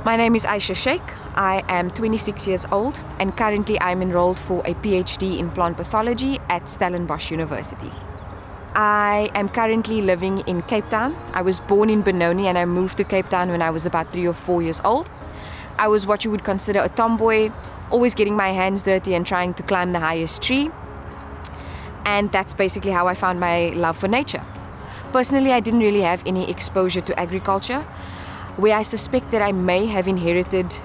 My name is Ayesha Shaikh. I am 26 years old and currently I'm enrolled for a PhD in plant pathology at Stellenbosch University. I am currently living in Cape Town. I was born in Benoni and I moved to Cape Town when I was about 3 or 4 years old. I was what you would consider a tomboy, always getting my hands dirty and trying to climb the highest tree. And that's basically how I found my love for nature. Personally, I didn't really have any exposure to agriculture. Where I suspect that I may have inherited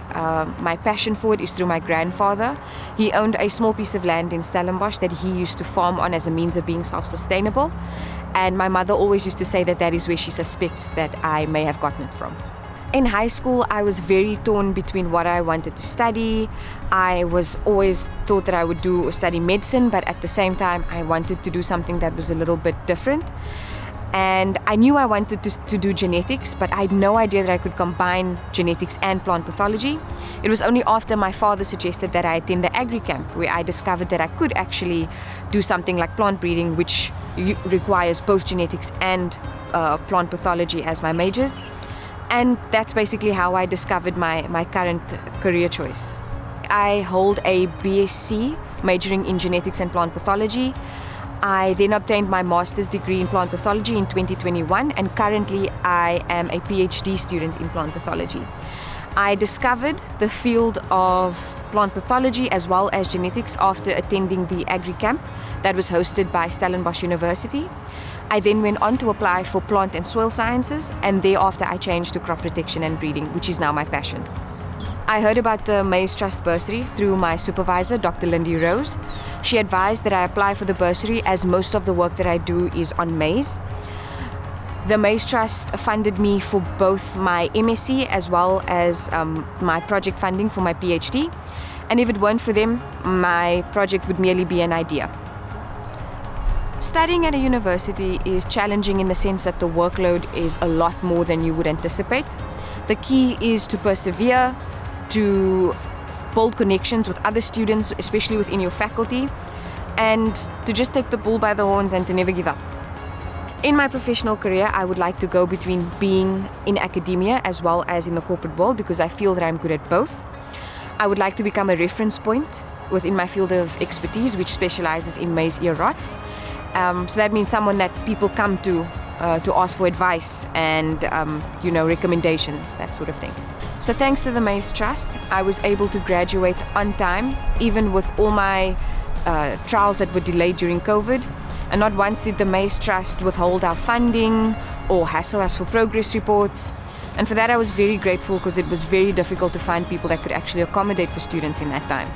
my passion for it is through my grandfather. He owned a small piece of land in Stellenbosch that he used to farm on as a means of being self-sustainable. And my mother always used to say that that is where she suspects that I may have gotten it from. In high school, I was very torn between what I wanted to study. I was always thought that I would study medicine, but at the same time, I wanted to do something that was a little bit different. And I knew I wanted to do genetics, but I had no idea that I could combine genetics and plant pathology. It was only after my father suggested that I attend the agri camp where I discovered that I could actually do something like plant breeding, which requires both genetics and plant pathology as my majors. And that's basically how I discovered my current career choice. I hold a BSc majoring in genetics and plant pathology. I then obtained my master's degree in plant pathology in 2021 and currently I am a PhD student in plant pathology. I discovered the field of plant pathology as well as genetics after attending the agri camp that was hosted by Stellenbosch University. I then went on to apply for plant and soil sciences and thereafter I changed to crop protection and breeding, which is now my passion. I heard about the Maize Trust bursary through my supervisor, Dr. Lindy Rose. She advised that I apply for the bursary as most of the work that I do is on maize. The Maize Trust funded me for both my MSc as well as my project funding for my PhD. And if it weren't for them, my project would merely be an idea. Studying at a university is challenging in the sense that the workload is a lot more than you would anticipate. The key is to persevere, to build connections with other students, especially within your faculty, and to just take the bull by the horns and to never give up. In my professional career, I would like to go between being in academia as well as in the corporate world because I feel that I'm good at both. I would like to become a reference point within my field of expertise, which specializes in maize ear rots. So that means someone that people come to ask for advice and recommendations, that sort of thing. So thanks to the Maize Trust, I was able to graduate on time, even with all my trials that were delayed during COVID. And not once did the Maize Trust withhold our funding or hassle us for progress reports. And for that I was very grateful because it was very difficult to find people that could actually accommodate for students in that time.